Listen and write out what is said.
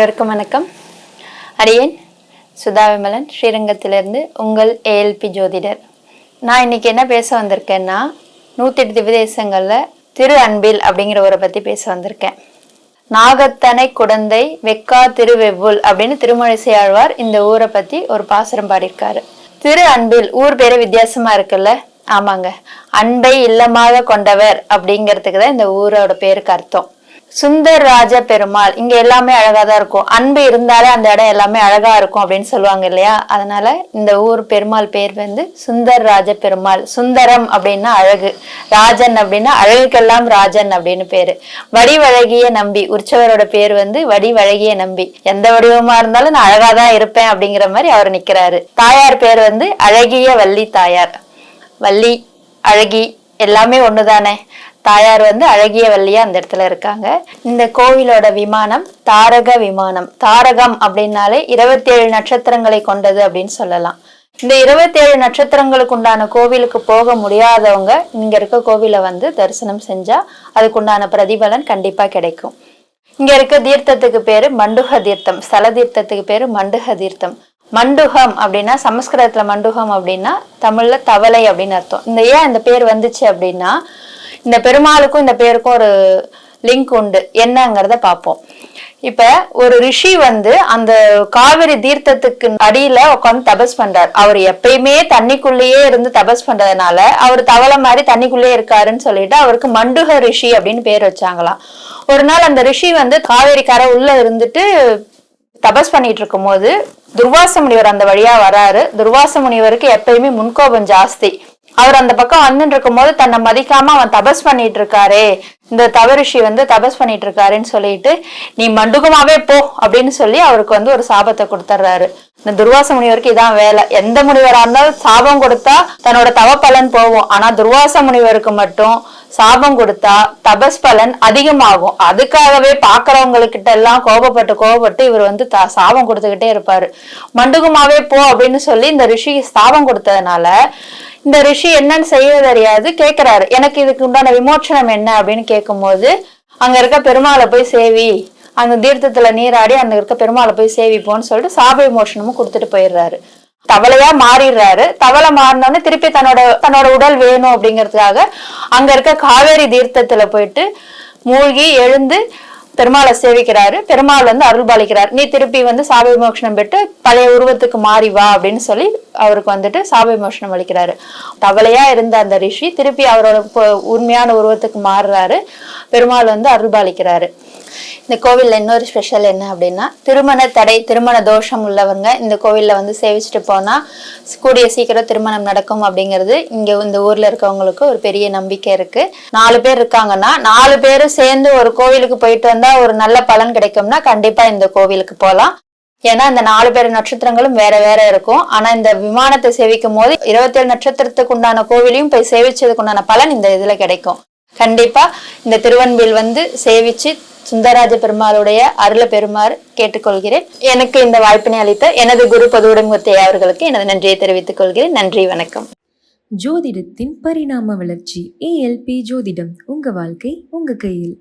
அனைவருக்கும் வணக்கம். அடியேன் சுதா விமலன், ஸ்ரீரங்கத்திலிருந்து உங்கள் ஏஎல்பி ஜோதிடர். நான் இன்னைக்கு என்ன பேச வந்திருக்கேன்னா, 108 திவ்யதேசங்களில் திரு அன்பில் அப்படிங்கிற ஊரை பற்றி பேச வந்திருக்கேன். நாகத்தனை குடந்தை வெக்கா திருவெவ்வுல் அப்படின்னு திருமழிசை ஆழ்வார் இந்த ஊரை பற்றி ஒரு பாசுரம் பாடியிருக்காரு. திரு அன்பில் ஊர் பேரு வித்தியாசமா இருக்குல்ல? ஆமாங்க, அன்பை இல்லமாக கொண்டவர் அப்படிங்கிறதுக்கு தான் இந்த ஊரோட பேருக்கு அர்த்தம். சுந்தர் ராஜ பெருமாள், இங்க எல்லாமே அழகாதான் இருக்கும். அன்பு இருந்தாலே அந்த இடம் எல்லாமே அழகா இருக்கும் அப்படின்னு சொல்லுவாங்க இல்லையா? அதனால இந்த ஊர் பெருமாள் பேர் வந்து சுந்தர் ராஜ பெருமாள். சுந்தரம் அப்படின்னா அழகு, ராஜன் அப்படின்னா அழகுக்கெல்லாம் ராஜன் அப்படின்னு பேரு. வடிவழகிய நம்பி, உற்சவரோட பேர் வந்து வடிவழகிய நம்பி. எந்த வடிவமா இருந்தாலும் நான் அழகாதான் இருப்பேன் அப்படிங்கிற மாதிரி அவர் நிக்கிறாரு. தாயார் பேர் வந்து அழகிய வள்ளி தாயார். வள்ளி அழகி எல்லாமே ஒண்ணுதானே. தாயார் வந்து அழகிய வள்ளியா அந்த இடத்துல இருக்காங்க. இந்த கோவிலோட விமானம் தாரக விமானம். தாரகம் அப்படின்னாலே 27 நட்சத்திரங்களை கொண்டது அப்படின்னு சொல்லலாம். இந்த 27 நட்சத்திரங்களுக்கு உண்டான கோவிலுக்கு போக முடியாதவங்க இங்க இருக்க கோவிலை வந்து தரிசனம் செஞ்சா அதுக்குண்டான பிரதிபலன் கண்டிப்பா கிடைக்கும். இங்க இருக்க தீர்த்தத்துக்கு பேரு மண்டுக தீர்த்தம். ஸ்தல தீர்த்தத்துக்கு பேரு மண்டுக தீர்த்தம். மண்டுகம் அப்படின்னா சமஸ்கிருதத்துல மண்டுகம் அப்படின்னா தமிழ்ல தவளை அப்படின்னு அர்த்தம். ஏன் இந்த பேர் வந்துச்சு அப்படின்னா, இந்த பெருமாளுக்கும் இந்த பேருக்கும் ஒரு லிங்க் உண்டு. என்னங்கிறத பார்ப்போம். இப்ப ஒரு ரிஷி வந்து அந்த காவிரி தீர்த்தத்துக்கு அடியில உட்காந்து தபஸ் பண்றாரு. அவர் எப்பயுமே தண்ணிக்குள்ளேயே இருந்து தபஸ் பண்றதுனால அவர் தவளை மாதிரி தண்ணிக்குள்ளேயே இருக்காருன்னு சொல்லிட்டு அவருக்கு மண்டுக ரிஷி அப்படின்னு பேர் வச்சாங்களாம். ஒரு நாள் அந்த ரிஷி வந்து காவேரி கரை உள்ள இருந்துட்டு தபஸ் பண்ணிட்டு இருக்கும் போது துர்வாச முனிவர் அந்த வழியா வராரு. துர்வாச முனிவருக்கு எப்பயுமே முன்கோபம் ஜாஸ்தி. அவர் அந்த பக்கம் வந்துட்டு இருக்கும் போது தன்னை மதிக்காம அவன் தபஸ் பண்ணிட்டு இருக்காரே, இந்த தவரிஷி வந்து தபஸ் பண்ணிட்டு இருக்காருன்னு சொல்லிட்டு நீ மண்டுகமாவே போ அப்படின்னு சொல்லி அவருக்கு வந்து ஒரு சாபத்தை கொடுத்துட்றாரு. இந்த துர்வாச முனிவருக்கு இதான் வேலை. எந்த முனிவரா இருந்தாலும் சாபம் கொடுத்தா தன்னோட தவ பலன் போகும். ஆனா துர்வாச முனிவருக்கு மட்டும் சாபம் கொடுத்தா தபஸ் பலன் அதிகமாகும். அதுக்காகவே பாக்குறவங்ககிட்ட எல்லாம் கோபப்பட்டு இவர் வந்து சாபம் கொடுத்துக்கிட்டே இருப்பாரு. மண்டுகமாவே போ அப்படின்னு சொல்லி இந்த ரிஷிக்கு சாபம் கொடுத்ததுனால இந்த ரிஷி என்னன்னு செய்வது அறியாது கேட்கிறாரு, எனக்கு இதுக்கு உண்டான விமோச்சனம் என்ன அப்படின்னு கேட்கும் போது, அங்க இருக்க பெருமாளை போய் சேவி, அந்த தீர்த்தத்துல நீராடி அங்க இருக்க பெருமாளை போய் சேவிப்போன்னு சொல்லிட்டு சாப விமோசனமும் கொடுத்துட்டு போயிடுறாரு. தவளையா மாறிடுறாரு. தவளை மாறினோடனே திருப்பி தன்னோட உடல் வேணும் அப்படிங்கிறதுக்காக அங்க இருக்க காவேரி தீர்த்தத்துல போயிட்டு மூழ்கி எழுந்து பெருமாளை சேவிக்கிறாரு. பெருமாள் வந்து அருள் பாலிக்கிறார். நீ திருப்பி வந்து சாப விமோசனம் பெற்று பழைய உருவத்துக்கு மாறி வா அப்படின்னு சொல்லி அவருக்கு வந்துட்டு சாப விமோசனம் அளிக்கிறாரு. தவளையா இருந்த அந்த ரிஷி திருப்பி அவரோட உண்மையான உருவத்துக்கு மாறுறாரு. பெருமாள் வந்து அருள் பாலிக்கிறாரு. இந்த கோவில்ல இன்னொரு ஸ்பெஷல் என்ன அப்படின்னா, திருமண தடை, திருமண தோஷம் உள்ளவங்க இந்த கோவில்ல வந்து சேவிச்சுட்டு போனா கூடிய சீக்கிரம் திருமணம் நடக்கும் அப்படிங்கிறது இங்க இந்த ஊர்ல இருக்கவங்களுக்கு ஒரு பெரிய நம்பிக்கை இருக்கு. 4 பேர் இருக்காங்கன்னா 4 பேரும் சேர்ந்து ஒரு கோவிலுக்கு போயிட்டு வந்தா ஒரு நல்ல பலன் கிடைக்கும்னா கண்டிப்பா இந்த கோவிலுக்கு போகலாம். ஏன்னா இந்த 4 பேர் நட்சத்திரங்களும் வேற வேற இருக்கும். ஆனா இந்த விமானத்தை சேவிக்கும் போது 27 நட்சத்திரத்துக்கு உண்டான கோவிலையும் போய் சேவிச்சதுக்கு உண்டான பலன் இந்த இதுல கிடைக்கும். கண்டிப்பா இந்த திருவன்பில் வந்து சேவிச்சு சுந்தரராஜ பெருமாளுடைய அருளை பெறுமாறு கேட்டுக்கொள்கிறேன். எனக்கு இந்த வாய்ப்பினை அளித்த எனது குரு பொதுவுடைமுத்தை அவர்களுக்கு எனது நன்றியை தெரிவித்துக் கொள்கிறேன். நன்றி, வணக்கம். ஜோதிடத்தின் பரிணாம வளர்ச்சி. ஏஎல்பி ஜோதிடம், உங்க வாழ்க்கை உங்க கையில்.